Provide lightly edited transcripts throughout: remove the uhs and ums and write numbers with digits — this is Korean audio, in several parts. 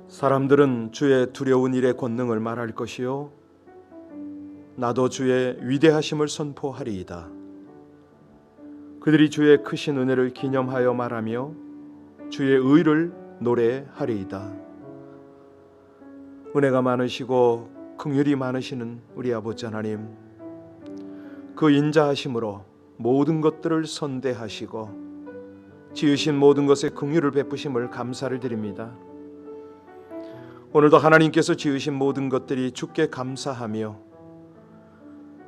사람들은 주의 두려운 일의 권능을 말할 것이요 나도 주의 위대하심을 선포하리이다. 그들이 주의 크신 은혜를 기념하여 말하며 주의 의를 노래하리이다. 은혜가 많으시고 긍휼이 많으시는 우리 아버지 하나님, 그 인자하심으로 모든 것들을 선대하시고 지으신 모든 것에 긍휼을 베푸심을 감사를 드립니다. 오늘도 하나님께서 지으신 모든 것들이 주께 감사하며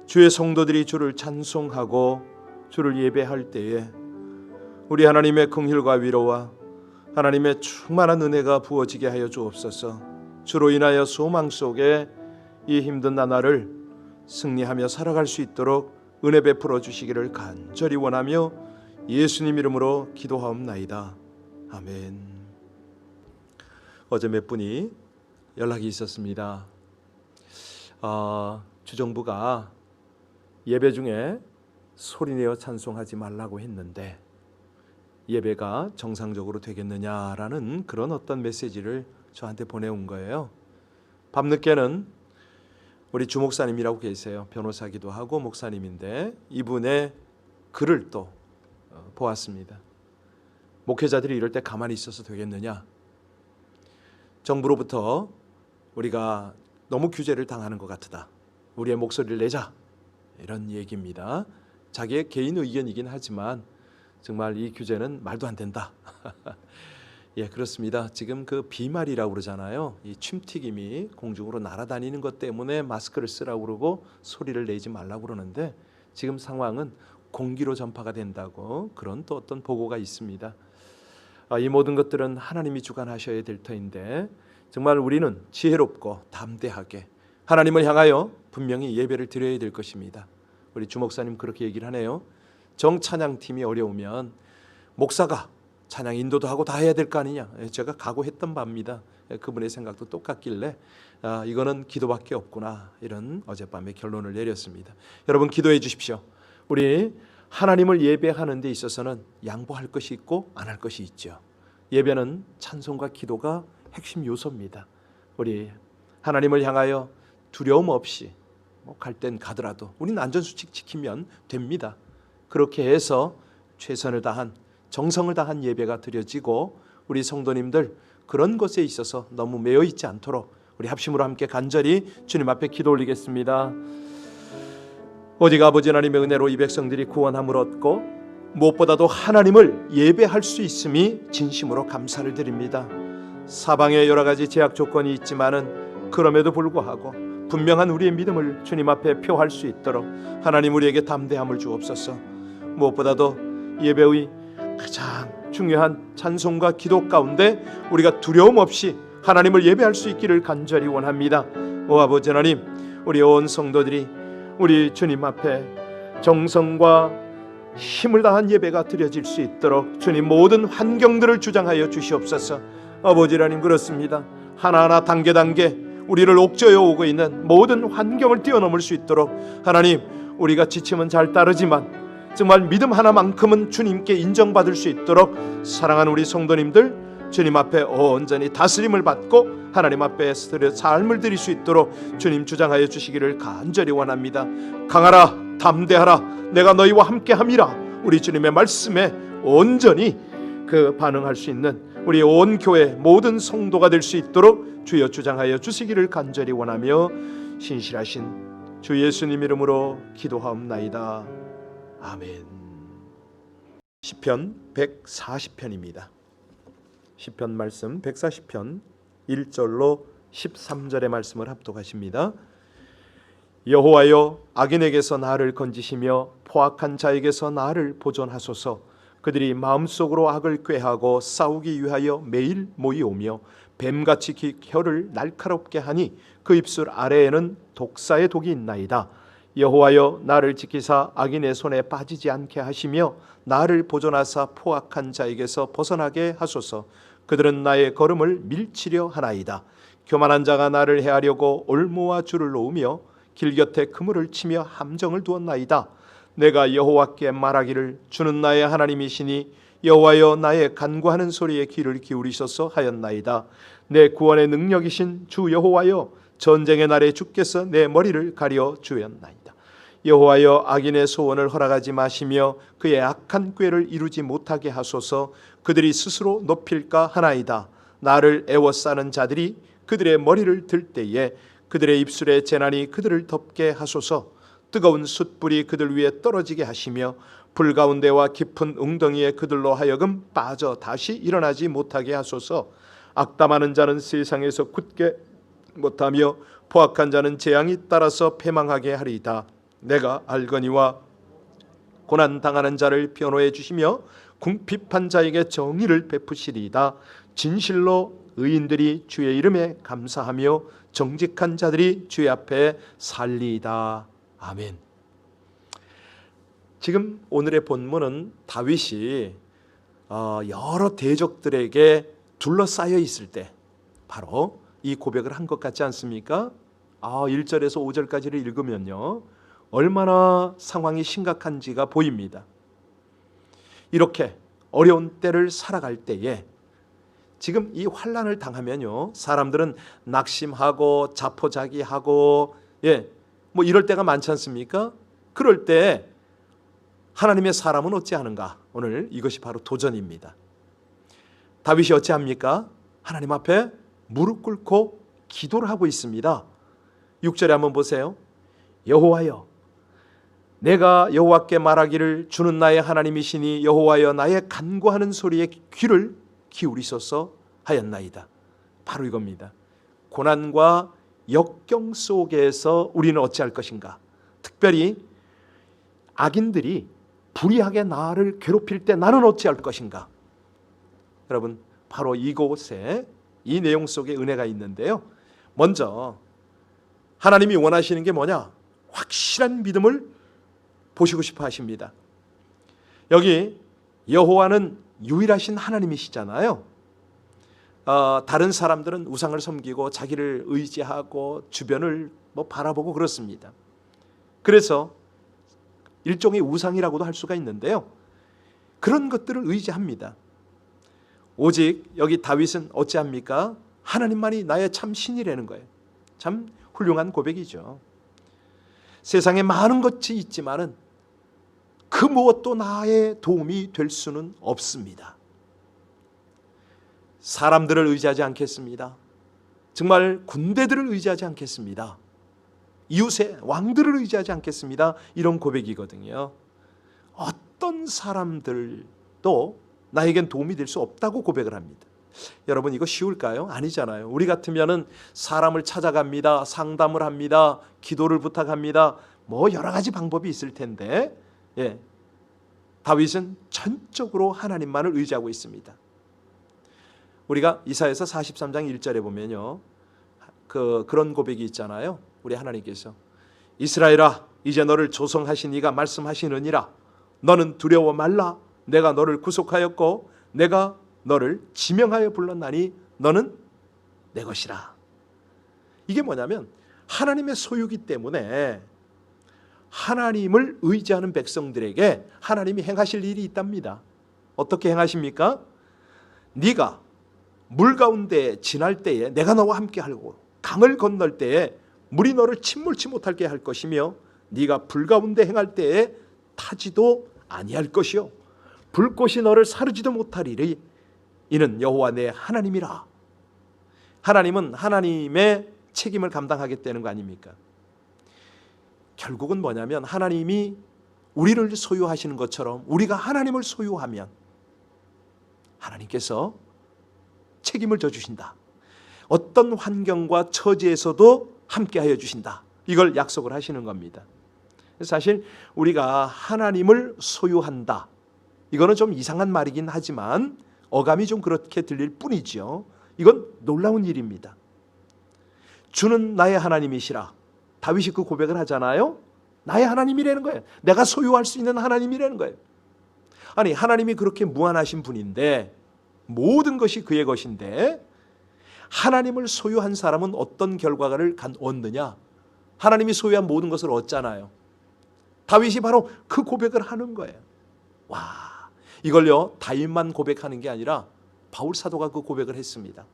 주의 성도들이 주를 찬송하고 주를 예배할 때에 우리 하나님의 긍휼과 위로와 하나님의 충만한 은혜가 부어지게 하여 주옵소서. 주로 인하여 소망 속에 이 힘든 나날을 승리하며 살아갈 수 있도록 은혜 베풀어 주시기를 간절히 원하며 예수님 이름으로 기도하옵나이다. 아멘. 어제 몇 분이 연락이 있었습니다. 주정부가 예배 중에 소리내어 찬송하지 말라고 했는데 예배가 정상적으로 되겠느냐라는 그런 어떤 메시지를 저한테 보내온 거예요. 밤늦게는 우리 주목사님이라고 계세요. 변호사기도 하고 목사님인데 이분의 글을 또 보았습니다. 목회자들이 이럴 때 가만히 있어서 되겠느냐? 정부로부터 우리가 너무 규제를 당하는 것 같다. 우리의 목소리를 내자. 이런 얘기입니다. 자기의 개인 의견이긴 하지만 정말 이 규제는 말도 안 된다. 예, 그렇습니다. 지금 그 비말이라고 그러잖아요. 이 침튀김이 공중으로 날아다니는 것 때문에 마스크를 쓰라고 그러고 소리를 내지 말라고 그러는데 지금 상황은 공기로 전파가 된다고 그런 또 어떤 보고가 있습니다. 이 모든 것들은 하나님이 주관하셔야 될 터인데 정말 우리는 지혜롭고 담대하게 하나님을 향하여 분명히 예배를 드려야 될 것입니다. 우리 주목사님 그렇게 얘기를 하네요. 정찬양팀이 어려우면 목사가 찬양 인도도 하고 다 해야 될 거 아니냐. 제가 각오했던 바입니다. 그분의 생각도 똑같길래 이거는 기도밖에 없구나, 이런 어젯밤에 결론을 내렸습니다. 여러분 기도해 주십시오. 우리 하나님을 예배하는 데 있어서는 양보할 것이 있고 안 할 것이 있죠. 예배는 찬송과 기도가 핵심 요소입니다. 우리 하나님을 향하여 두려움 없이 갈 땐 가더라도 우리는 안전수칙 지키면 됩니다. 그렇게 해서 최선을 다한 정성을 다한 예배가 드려지고 우리 성도님들 그런 것에 있어서 너무 매여 있지 않도록 우리 합심으로 함께 간절히 주님 앞에 기도 올리겠습니다. 오직 아버지 하나님의 은혜로 이 백성들이 구원함을 얻고 무엇보다도 하나님을 예배할 수 있음이 진심으로 감사를 드립니다. 사방에 여러 가지 제약 조건이 있지만은 그럼에도 불구하고 분명한 우리의 믿음을 주님 앞에 표할 수 있도록 하나님 우리에게 담대함을 주옵소서. 무엇보다도 예배의 가장 중요한 찬송과 기도 가운데 우리가 두려움 없이 하나님을 예배할 수 있기를 간절히 원합니다. 오 아버지 하나님, 우리 온 성도들이 우리 주님 앞에 정성과 힘을 다한 예배가 드려질 수 있도록 주님 모든 환경들을 주장하여 주시옵소서. 아버지 하나님, 그렇습니다. 하나하나 단계 우리를 옥죄어 오고 있는 모든 환경을 뛰어넘을 수 있도록 하나님, 우리가 지침은 잘 따르지만 정말 믿음 하나만큼은 주님께 인정받을 수 있도록 사랑하는 우리 성도님들 주님 앞에 온전히 다스림을 받고 하나님 앞에 삶을 드릴 수 있도록 주님 주장하여 주시기를 간절히 원합니다. 강하라, 담대하라, 내가 너희와 함께함이라. 우리 주님의 말씀에 온전히 그 반응할 수 있는 우리 온 교회 모든 성도가 될 수 있도록 주여 주장하여 주시기를 간절히 원하며 신실하신 주 예수님 이름으로 기도하옵나이다. 아멘. 시편 140편입니다. 시편 말씀 140편 1절로 13절의 말씀을 합독하십니다. 여호와여, 악인에게서 나를 건지시며 포악한 자에게서 나를 보존하소서. 그들이 마음속으로 악을 꾀하고 싸우기 위하여 매일 모이오며 뱀같이 혀를 날카롭게 하니 그 입술 아래에는 독사의 독이 있나이다. 여호와여, 나를 지키사 악인의 손에 빠지지 않게 하시며 나를 보존하사 포악한 자에게서 벗어나게 하소서. 그들은 나의 걸음을 밀치려 하나이다. 교만한 자가 나를 해하려고 올무와 줄을 놓으며 길 곁에 그물을 치며 함정을 두었나이다. 내가 여호와께 말하기를 주는 나의 하나님이시니 여호와여 나의 간구하는 소리에 귀를 기울이소서 하였나이다. 내 구원의 능력이신 주 여호와여 전쟁의 날에 주께서 내 머리를 가려 주었나이다. 여호와여 악인의 소원을 허락하지 마시며 그의 악한 꾀를 이루지 못하게 하소서. 그들이 스스로 높일까 하나이다. 나를 애워싸는 자들이 그들의 머리를 들 때에 그들의 입술에 재난이 그들을 덮게 하소서. 뜨거운 숯불이 그들 위에 떨어지게 하시며 불 가운데와 깊은 웅덩이에 그들로 하여금 빠져 다시 일어나지 못하게 하소서. 악담하는 자는 세상에서 굳게 못하며 포악한 자는 재앙이 따라서 패망하게 하리이다. 내가 알거니와 고난당하는 자를 변호해 주시며 궁핍한 자에게 정의를 베푸시리이다. 진실로 의인들이 주의 이름에 감사하며 정직한 자들이 주의 앞에 살리이다. 아멘. 지금 오늘의 본문은 다윗이 여러 대적들에게 둘러싸여 있을 때 바로 이 고백을 한 것 같지 않습니까? 1절에서 5절까지를 읽으면요, 얼마나 상황이 심각한지가 보입니다. 이렇게 어려운 때를 살아갈 때에 지금 이 환난을 당하면요, 사람들은 낙심하고 자포자기하고 뭐 이럴 때가 많지 않습니까? 그럴 때 하나님의 사람은 어찌하는가? 오늘 이것이 바로 도전입니다. 다윗이 어찌합니까? 하나님 앞에 무릎 꿇고 기도를 하고 있습니다. 6절에 한번 보세요. 여호와여 내가 여호와께 말하기를 주는 나의 하나님이시니 여호와여 나의 간구하는 소리에 귀를 기울이소서 하였나이다. 바로 이겁니다. 고난과 역경 속에서 우리는 어찌할 것인가? 특별히 악인들이 불의하게 나를 괴롭힐 때 나는 어찌할 것인가? 여러분, 바로 이곳에 이 내용 속에 은혜가 있는데요, 먼저 하나님이 원하시는 게 뭐냐? 확실한 믿음을 보시고 싶어 하십니다. 여기 여호와는 유일하신 하나님이시잖아요. 다른 사람들은 우상을 섬기고 자기를 의지하고 주변을 바라보고 그렇습니다. 그래서 일종의 우상이라고도 할 수가 있는데요, 그런 것들을 의지합니다. 오직 여기 다윗은 어찌합니까? 하나님만이 나의 참 신이라는 거예요. 참 훌륭한 고백이죠. 세상에 많은 것이 있지만은 그 무엇도 나의 도움이 될 수는 없습니다. 사람들을 의지하지 않겠습니다. 정말 군대들을 의지하지 않겠습니다. 이웃의 왕들을 의지하지 않겠습니다. 이런 고백이거든요. 어떤 사람들도 나에겐 도움이 될 수 없다고 고백을 합니다. 여러분, 이거 쉬울까요? 아니잖아요. 우리 같으면은 사람을 찾아갑니다. 상담을 합니다. 기도를 부탁합니다. 뭐 여러 가지 방법이 있을 텐데, 다윗은 전적으로 하나님만을 의지하고 있습니다. 우리가 이사야서 43장 1절에 보면요, 그런 고백이 있잖아요. 우리 하나님께서 이스라엘아 이제 너를 조성하신 이가 말씀하시느니라. 너는 두려워 말라. 내가 너를 구속하였고 내가 너를 지명하여 불렀나니 너는 내 것이라. 이게 뭐냐면 하나님의 소유기 때문에 하나님을 의지하는 백성들에게 하나님이 행하실 일이 있답니다. 어떻게 행하십니까? 네가 물 가운데 지날 때에 내가 너와 함께 하고 강을 건널 때에 물이 너를 침몰치 못하게 할 것이며 네가 불 가운데 행할 때에 타지도 아니할 것이요 불꽃이 너를 사르지도 못하리니 이는 여호와 내 하나님이라. 하나님은 하나님의 책임을 감당하겠다는 거 아닙니까? 결국은 뭐냐면 하나님이 우리를 소유하시는 것처럼 우리가 하나님을 소유하면 하나님께서 책임을 져주신다. 어떤 환경과 처지에서도 함께하여 주신다. 이걸 약속을 하시는 겁니다. 사실 우리가 하나님을 소유한다, 이거는 좀 이상한 말이긴 하지만 어감이 좀 그렇게 들릴 뿐이죠. 이건 놀라운 일입니다. 주는 나의 하나님이시라. 다윗이 그 고백을 하잖아요. 나의 하나님이라는 거예요. 내가 소유할 수 있는 하나님이라는 거예요. 아니, 하나님이 그렇게 무한하신 분인데, 모든 것이 그의 것인데 하나님을 소유한 사람은 어떤 결과를 얻느냐? 하나님이 소유한 모든 것을 얻잖아요. 다윗이 바로 그 고백을 하는 거예요. 와, 이걸요 다윗만 고백하는 게 아니라 바울 사도가 그 고백을 했습니다.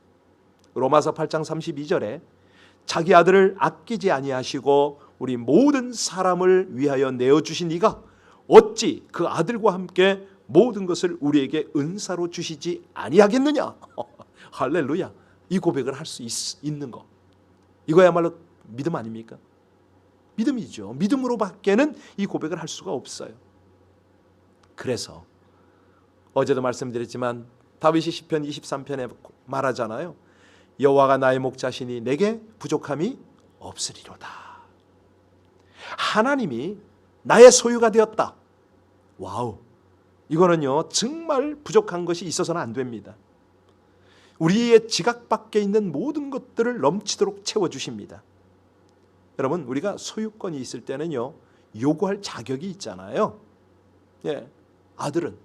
로마서 8장 32절에 자기 아들을 아끼지 아니하시고 우리 모든 사람을 위하여 내어주신 이가 어찌 그 아들과 함께 모든 것을 우리에게 은사로 주시지 아니하겠느냐. 할렐루야. 이 고백을 할 수 있는 거, 이거야말로 믿음 아닙니까? 믿음이죠. 믿음으로밖에는 이 고백을 할 수가 없어요. 그래서 어제도 말씀드렸지만 다윗이 시편 23편에 말하잖아요. 여호와가 나의 목자시니 내게 부족함이 없으리로다. 하나님이 나의 소유가 되었다. 와우. 이거는요 정말 부족한 것이 있어서는 안 됩니다. 우리의 지각 밖에 있는 모든 것들을 넘치도록 채워주십니다. 여러분, 우리가 소유권이 있을 때는요 요구할 자격이 있잖아요. 예, 아들은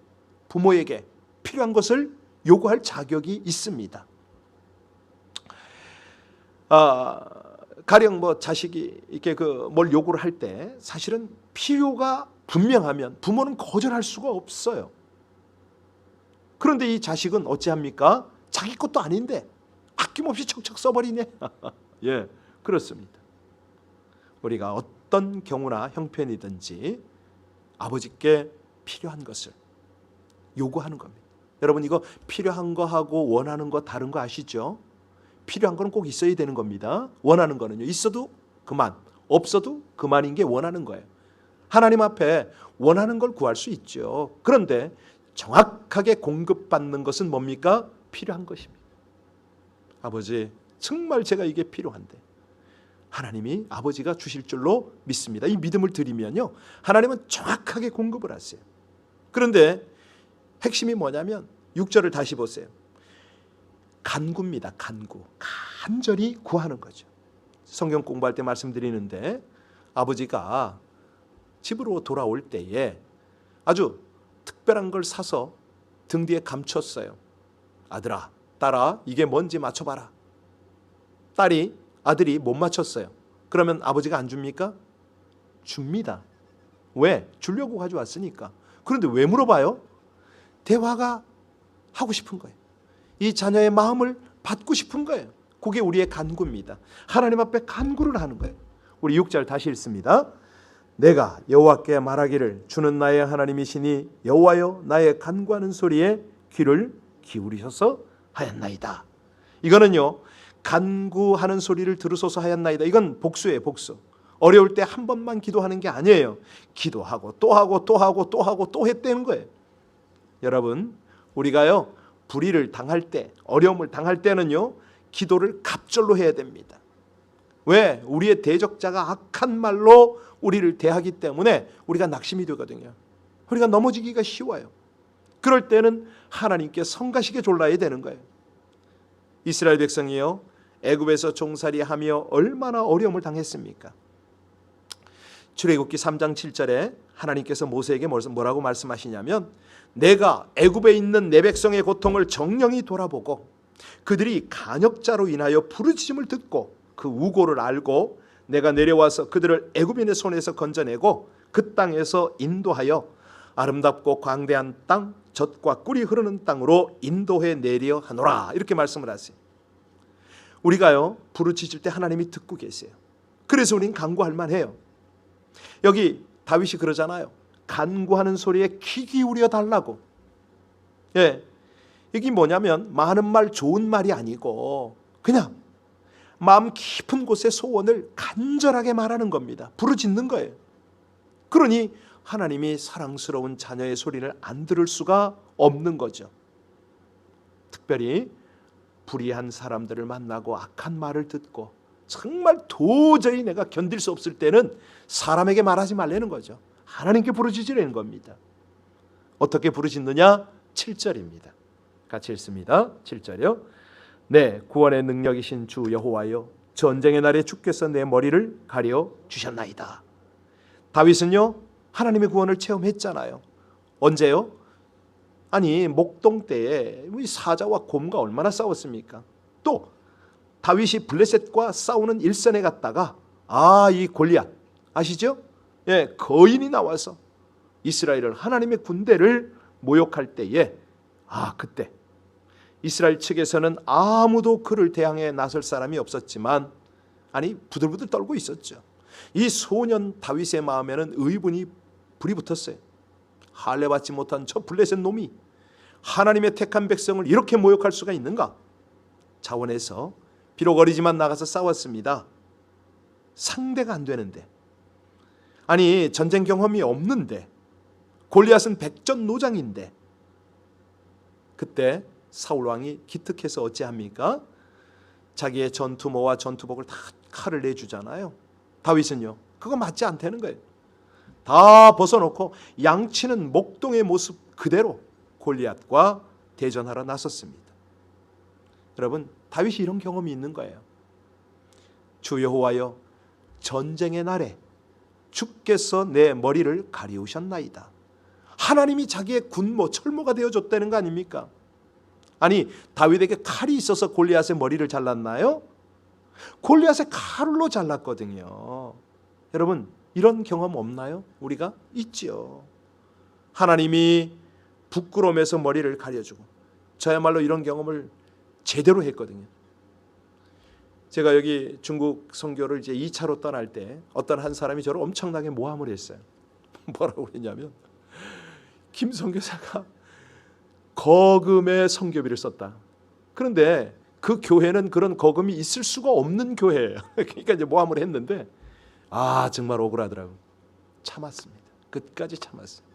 부모에게 필요한 것을 요구할 자격이 있습니다. 가령 뭐 자식이 이렇게 뭘 요구를 할 때 사실은 필요가 분명하면 부모는 거절할 수가 없어요. 그런데 이 자식은 어찌합니까? 자기 것도 아닌데 아낌없이 척척 써버리네. 예, 그렇습니다. 우리가 어떤 경우나 형편이든지 아버지께 필요한 것을 요구하는 겁니다. 여러분, 이거 필요한 거하고 원하는 거 다른 거 아시죠? 필요한 거는 꼭 있어야 되는 겁니다. 원하는 거는요 있어도 그만, 없어도 그만인 게 원하는 거예요. 하나님 앞에 원하는 걸 구할 수 있죠. 그런데 정확하게 공급받는 것은 뭡니까? 필요한 것입니다. 아버지, 정말 제가 이게 필요한데 하나님이 아버지가 주실 줄로 믿습니다. 이 믿음을 드리면요 하나님은 정확하게 공급을 하세요. 그런데 핵심이 뭐냐면 6절을 다시 보세요. 간구입니다. 간구. 간절히 구하는 거죠. 성경 공부할 때 말씀드리는데 아버지가 집으로 돌아올 때에 아주 특별한 걸 사서 등 뒤에 감췄어요. 아들아, 딸아, 이게 뭔지 맞춰봐라. 아들이 못 맞췄어요. 그러면 아버지가 안 줍니까? 줍니다. 왜? 주려고 가져왔으니까. 그런데 왜 물어봐요? 대화가 하고 싶은 거예요. 이 자녀의 마음을 받고 싶은 거예요. 그게 우리의 간구입니다. 하나님 앞에 간구를 하는 거예요. 우리 6절 다시 읽습니다. 내가 여호와께 말하기를 주는 나의 하나님이시니 여호와여 나의 간구하는 소리에 귀를 기울이셔서 하였나이다. 이거는요 간구하는 소리를 들으소서 하였나이다. 이건 복수예요. 복수. 어려울 때 한 번만 기도하는 게 아니에요. 기도하고 또 하고 또 하고 또 하고 또 했다는 거예요. 여러분, 우리가요 불의를 당할 때, 어려움을 당할 때는요 기도를 갑절로 해야 됩니다. 왜? 우리의 대적자가 악한 말로 우리를 대하기 때문에 우리가 낙심이 되거든요. 우리가 넘어지기가 쉬워요. 그럴 때는 하나님께 성가시게 졸라야 되는 거예요. 이스라엘 백성이요 애굽에서 종살이하며 얼마나 어려움을 당했습니까? 출애굽기 3장 7절에 하나님께서 모세에게 뭐라고 말씀하시냐면 내가 애굽에 있는 내 백성의 고통을 정령히 돌아보고 그들이 간역자로 인하여 부르짖음을 듣고 그 우고를 알고 내가 내려와서 그들을 애굽인의 손에서 건져내고 그 땅에서 인도하여 아름답고 광대한 땅, 젖과 꿀이 흐르는 땅으로 인도해 내려 하노라. 이렇게 말씀을 하세요. 우리가요 부르짖을 때 하나님이 듣고 계세요. 그래서 우리는 간구할 만해요. 여기 다윗이 그러잖아요. 간구하는 소리에 귀 기울여 달라고. 예, 이게 뭐냐면 많은 말 좋은 말이 아니고 그냥 마음 깊은 곳의 소원을 간절하게 말하는 겁니다. 부르짖는 거예요. 그러니 하나님이 사랑스러운 자녀의 소리를 안 들을 수가 없는 거죠. 특별히 불의한 사람들을 만나고 악한 말을 듣고 정말 도저히 내가 견딜 수 없을 때는 사람에게 말하지 말라는 거죠. 하나님께 부르짖으라는 겁니다. 어떻게 부르짖느냐? 7절입니다. 같이 읽습니다. 7절이요. 네, 구원의 능력이신 주 여호와여, 전쟁의 날에 주께서 내 머리를 가려 주셨나이다. 다윗은요 하나님의 구원을 체험했잖아요. 언제요? 아니 목동 때에 우리 사자와 곰과 얼마나 싸웠습니까? 또 다윗이 블레셋과 싸우는 일선에 갔다가 이 골리앗 아시죠? 예, 거인이 나와서 이스라엘을 하나님의 군대를 모욕할 때에 그때 이스라엘 측에서는 아무도 그를 대항해 나설 사람이 없었지만 부들부들 떨고 있었죠. 이 소년 다윗의 마음에는 의분이 불이 붙었어요. 할례받지 못한 저 블레셋 놈이 하나님의 택한 백성을 이렇게 모욕할 수가 있는가? 자원해서 비록 어리지만 나가서 싸웠습니다. 상대가 안 되는데, 전쟁 경험이 없는데, 골리앗은 백전노장인데, 그때 사울 왕이 기특해서 어찌합니까? 자기의 전투모와 전투복을 다 칼을 내주잖아요. 다윗은요, 그거 맞지 않다는 거예요. 다 벗어놓고 양치는 목동의 모습 그대로 골리앗과 대전하러 나섰습니다. 여러분, 다윗이 이런 경험이 있는 거예요. 주 여호와여, 전쟁의 날에 주께서 내 머리를 가리우셨나이다. 하나님이 자기의 군모, 철모가 되어줬다는 거 아닙니까? 다윗에게 칼이 있어서 골리앗의 머리를 잘랐나요? 골리앗의 칼로 잘랐거든요. 여러분, 이런 경험 없나요? 우리가 있지요. 하나님이 부끄러움에서 머리를 가려주고, 저야말로 이런 경험을 제대로 했거든요. 제가 여기 중국 선교를 이제 2차로 떠날 때 어떤 한 사람이 저를 엄청나게 모함을 했어요. 뭐라고 그랬냐면, 김 선교사가 거금의 선교비를 썼다. 그런데 그 교회는 그런 거금이 있을 수가 없는 교회예요. 그러니까 이제 모함을 했는데, 정말 억울하더라고요. 참았습니다. 끝까지 참았어요.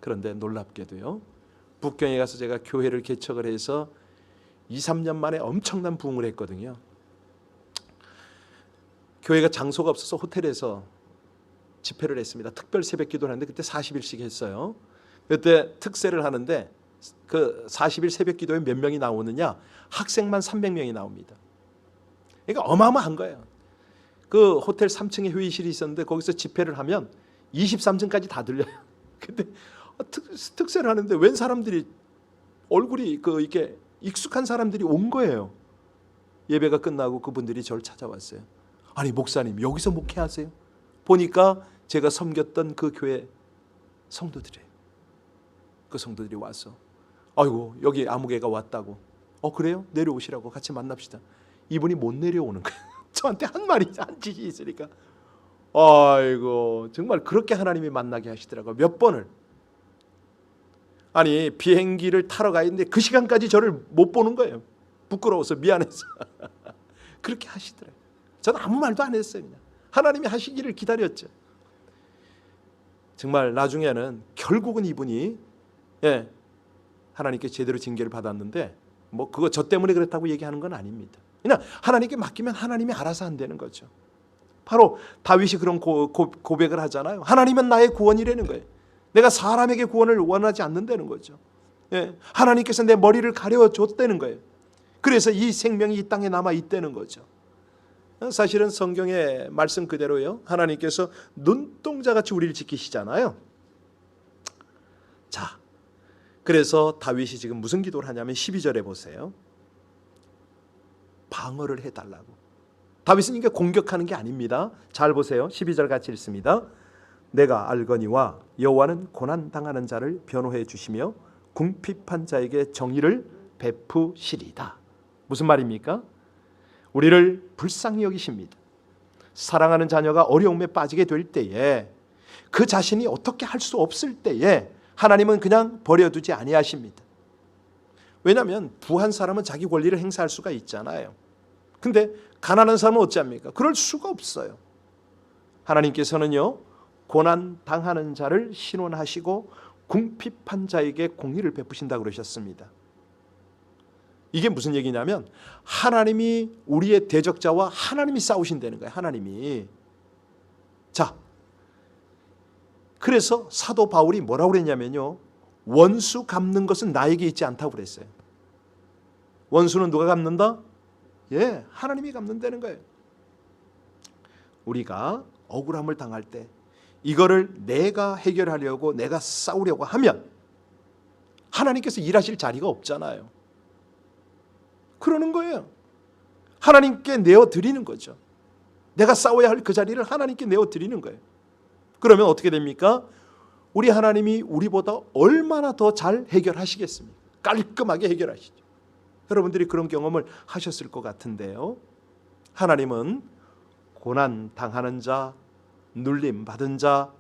그런데 놀랍게도요, 북경에 가서 제가 교회를 개척을 해서 2, 3년 만에 엄청난 부흥을 했거든요. 교회가 장소가 없어서 호텔에서 집회를 했습니다. 특별 새벽 기도를 하는데 그때 40일씩 했어요. 그때 특세를 하는데 그 40일 새벽 기도에 몇 명이 나오느냐? 학생만 300명이 나옵니다. 그러니까 어마어마한 거예요. 그 호텔 3층에 회의실이 있었는데 거기서 집회를 하면 23층까지 다 들려요. 근데 특세를 하는데 웬 사람들이 얼굴이 이렇게 익숙한 사람들이 온 거예요. 예배가 끝나고 그분들이 저를 찾아왔어요. 목사님, 여기서 목회하세요? 보니까 제가 섬겼던 그 교회 성도들이에요. 그 성도들이 와서 여기 아무개가 왔다고. 그래요? 내려오시라고 같이 만납시다. 이분이 못 내려오는 거예요. 저한테 한 짓이 있으니까. 정말 그렇게 하나님이 만나게 하시더라고요. 몇 번을. 비행기를 타러 가 있는데 그 시간까지 저를 못 보는 거예요. 부끄러워서, 미안해서. 그렇게 하시더라고요. 저는 아무 말도 안 했어요. 그냥 하나님이 하시기를 기다렸죠. 정말 나중에는 결국은 이분이 하나님께 제대로 징계를 받았는데, 그거 저 때문에 그랬다고 얘기하는 건 아닙니다. 그냥 하나님께 맡기면 하나님이 알아서 한다는 거죠. 바로 다윗이 그런 고백을 하잖아요. 하나님은 나의 구원이라는 거예요. 내가 사람에게 구원을 원하지 않는다는 거죠. 하나님께서 내 머리를 가려줬다는 거예요. 그래서 이 생명이 이 땅에 남아 있다는 거죠. 사실은 성경의 말씀 그대로요, 하나님께서 눈동자같이 우리를 지키시잖아요. 자, 그래서 다윗이 지금 무슨 기도를 하냐면 12절에 보세요. 방어를 해달라고. 다윗은 이게 공격하는 게 아닙니다. 잘 보세요. 12절 같이 읽습니다. 내가 알거니와 여호와는 고난당하는 자를 변호해 주시며 궁핍한 자에게 정의를 베푸시리다. 무슨 말입니까? 우리를 불쌍히 여기십니다. 사랑하는 자녀가 어려움에 빠지게 될 때에, 그 자신이 어떻게 할 수 없을 때에 하나님은 그냥 버려두지 아니하십니다. 왜냐하면 부한 사람은 자기 권리를 행사할 수가 있잖아요. 근데 가난한 사람은 어찌합니까? 그럴 수가 없어요. 하나님께서는요, 고난 당하는 자를 신원하시고 궁핍한 자에게 공의를 베푸신다고 그러셨습니다. 이게 무슨 얘기냐면, 하나님이 우리의 대적자와 하나님이 싸우신다는 거예요. 하나님이. 자, 그래서 사도 바울이 뭐라고 그랬냐면요, 원수 갚는 것은 나에게 있지 않다고 그랬어요. 원수는 누가 갚는다? 하나님이 갚는다는 거예요. 우리가 억울함을 당할 때 이거를 내가 해결하려고, 내가 싸우려고 하면 하나님께서 일하실 자리가 없잖아요. 그러는 거예요. 하나님께 내어드리는 거죠. 내가 싸워야 할 그 자리를 하나님께 내어드리는 거예요. 그러면 어떻게 됩니까? 우리 하나님이 우리보다 얼마나 더 잘 해결하시겠습니까? 깔끔하게 해결하시죠. 여러분들이 그런 경험을 하셨을 것 같은데요. 하나님은 고난 당하는 자, 눌림 받은 자,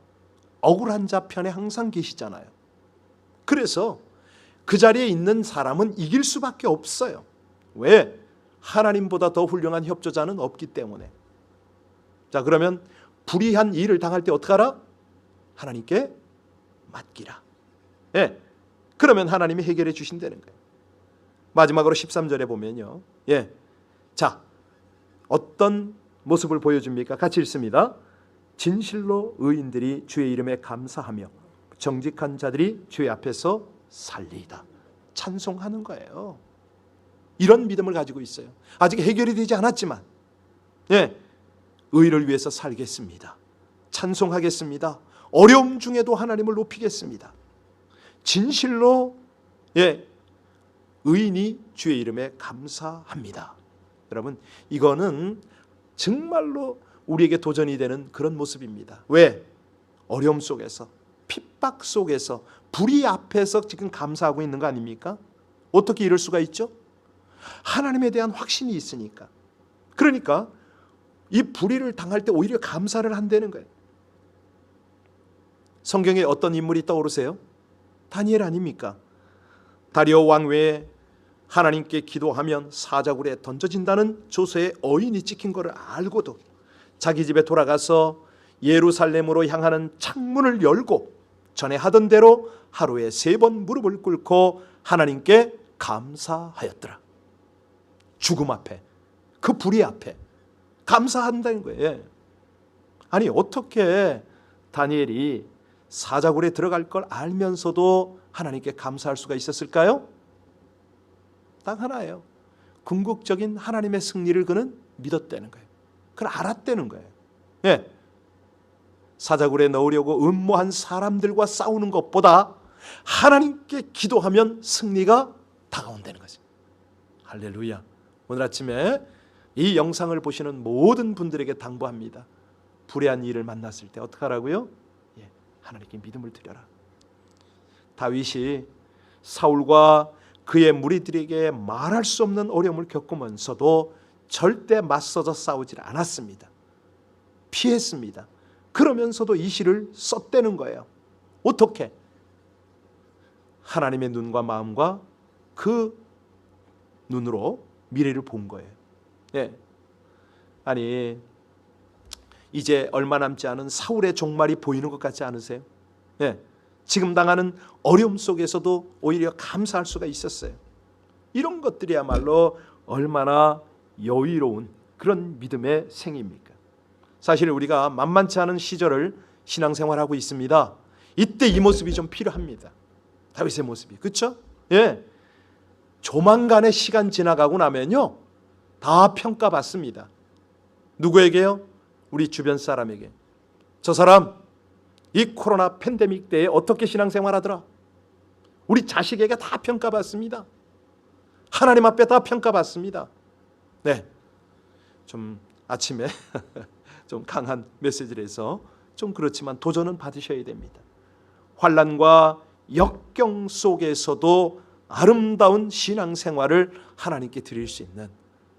억울한 자 편에 항상 계시잖아요. 그래서 그 자리에 있는 사람은 이길 수밖에 없어요. 왜? 하나님보다 더 훌륭한 협조자는 없기 때문에. 자, 그러면 불의한 일을 당할 때 어떻게 하라? 하나님께 맡기라. 예. 그러면 하나님이 해결해 주신다는 거예요. 마지막으로 13절에 보면요. 예. 자, 어떤 모습을 보여줍니까? 같이 읽습니다. 진실로 의인들이 주의 이름에 감사하며 정직한 자들이 주의 앞에서 살리이다. 찬송하는 거예요. 이런 믿음을 가지고 있어요. 아직 해결이 되지 않았지만 예, 의를 위해서 살겠습니다. 찬송하겠습니다. 어려움 중에도 하나님을 높이겠습니다. 진실로 예, 의인이 주의 이름에 감사합니다. 여러분, 이거는 정말로 우리에게 도전이 되는 그런 모습입니다. 왜? 어려움 속에서, 핍박 속에서, 불의 앞에서 지금 감사하고 있는 거 아닙니까? 어떻게 이럴 수가 있죠? 하나님에 대한 확신이 있으니까. 그러니까 이 불의를 당할 때 오히려 감사를 한다는 거예요. 성경에 어떤 인물이 떠오르세요? 다니엘 아닙니까? 다리오 왕 외에 하나님께 기도하면 사자굴에 던져진다는 조서에 어인이 찍힌 것을 알고도 자기 집에 돌아가서 예루살렘으로 향하는 창문을 열고 전에 하던 대로 하루에 3번 무릎을 꿇고 하나님께 감사하였더라. 죽음 앞에, 그 불의 앞에 감사한다는 거예요. 아니, 어떻게 다니엘이 사자굴에 들어갈 걸 알면서도 하나님께 감사할 수가 있었을까요? 딱 하나예요. 궁극적인 하나님의 승리를 그는 믿었다는 거예요. 그걸 알았다는 거예요. 예. 사자굴에 넣으려고 음모한 사람들과 싸우는 것보다 하나님께 기도하면 승리가 다가온다는 거죠. 할렐루야. 오늘 아침에 이 영상을 보시는 모든 분들에게 당부합니다. 불의한 일을 만났을 때 어떻게 하라고요? 예, 하나님께 믿음을 드려라. 다윗이 사울과 그의 무리들에게 말할 수 없는 어려움을 겪으면서도 절대 맞서서 싸우질 않았습니다. 피했습니다. 그러면서도 이 시를 썼다는 거예요. 어떻게? 하나님의 눈과 마음과 그 눈으로 미래를 본 거예요. 예. 아니, 이제 얼마 남지 않은 사울의 종말이 보이는 것 같지 않으세요? 예. 지금 당하는 어려움 속에서도 오히려 감사할 수가 있었어요. 이런 것들이야말로 얼마나 여유로운 그런 믿음의 생입니까? 사실 우리가 만만치 않은 시절을 신앙생활하고 있습니다. 이때 이 모습이 좀 필요합니다. 다윗의 모습이, 그렇죠? 예, 조만간의 시간 지나가고 나면요, 다 평가받습니다. 누구에게요? 우리 주변 사람에게. 저 사람 이 코로나 팬데믹 때에 어떻게 신앙생활하더라? 우리 자식에게 다 평가받습니다. 하나님 앞에 다 평가받습니다. 네, 좀 아침에 좀 강한 메시지를 해서 좀 그렇지만 도전은 받으셔야 됩니다. 환난과 역경 속에서도 아름다운 신앙생활을 하나님께 드릴 수 있는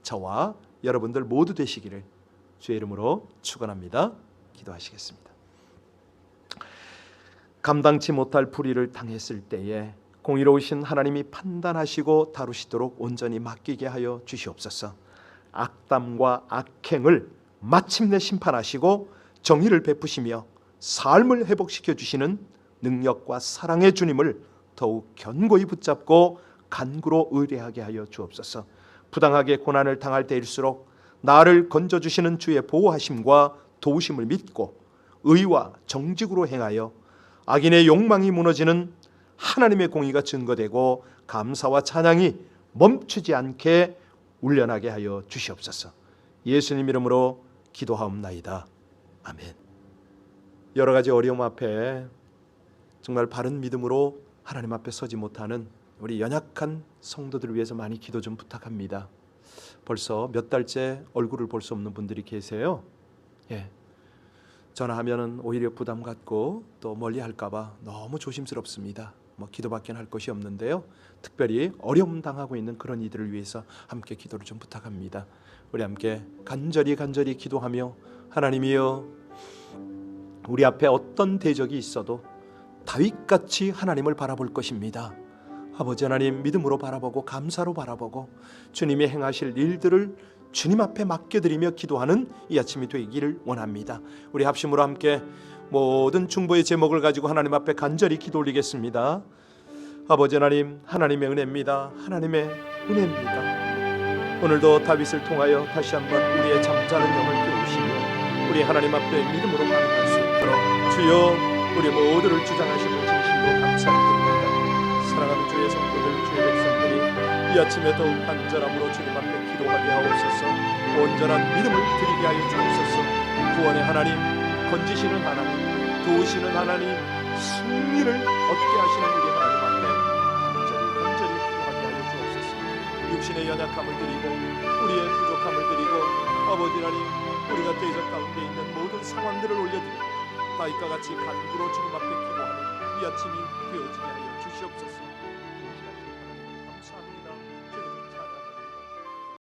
저와 여러분들 모두 되시기를 주의 이름으로 축원합니다. 기도하시겠습니다. 감당치 못할 불의를 당했을 때에 공의로우신 하나님이 판단하시고 다루시도록 온전히 맡기게 하여 주시옵소서. 악담과 악행을 마침내 심판하시고 정의를 베푸시며 삶을 회복시켜 주시는 능력과 사랑의 주님을 더욱 견고히 붙잡고 간구로 의뢰하게 하여 주옵소서. 부당하게 고난을 당할 때일수록 나를 건져주시는 주의 보호하심과 도우심을 믿고 의와 정직으로 행하여 악인의 욕망이 무너지는 하나님의 공의가 증거되고 감사와 찬양이 멈추지 않게 울려나게 하여 주시옵소서. 예수님 이름으로 기도하옵나이다. 아멘. 여러 가지 어려움 앞에 정말 바른 믿음으로 하나님 앞에 서지 못하는 우리 연약한 성도들을 위해서 많이 기도 좀 부탁합니다. 벌써 몇 달째 얼굴을 볼 수 없는 분들이 계세요. 예, 전화하면은 오히려 부담 갖고 또 멀리 할까봐 너무 조심스럽습니다. 뭐 기도밖에 할 것이 없는데요. 특별히 어려움 당하고 있는 그런 이들을 위해서 함께 기도를 좀 부탁합니다. 우리 함께 간절히 기도하며 하나님이여, 우리 앞에 어떤 대적이 있어도 다윗같이 하나님을 바라볼 것입니다. 아버지 하나님, 믿음으로 바라보고 감사로 바라보고 주님이 행하실 일들을 주님 앞에 맡겨드리며 기도하는 이 아침이 되기를 원합니다. 우리 합심으로 함께 모든 중보의 제목을 가지고 하나님 앞에 간절히 기도 올리겠습니다. 아버지 하나님, 하나님의 은혜입니다. 하나님의 은혜입니다. 오늘도 다윗을 통하여 다시 한번 우리의 잠자는 영을 깨우시며 우리 하나님 앞에 믿음으로 반응할 수 있도록 주여, 우리 모두를 주장하시는 진심으로 감사드립니다. 사랑하는 주의 성도들, 주의 백성들이 이 아침에 더욱 간절함으로 주님 앞에 기도하게 하옵소서. 온전한 믿음을 드리게 하여 주옵소서. 구원의 하나님, 건지시는 하나님, 도우시는 하나님, 승리를 얻게 하시는 우리 하나님 앞에 간절히 기도하게 하여 주옵소서. 육신의 연약함을 드리고 우리의 부족함을 드리고 아버지 하나님, 우리가 대적 가운데 있는 모든 상황들을 올려드리고 다윗과 같이 간구로 주님 앞에 기도하는 이 아침이 되어지게 하여 주시옵소서.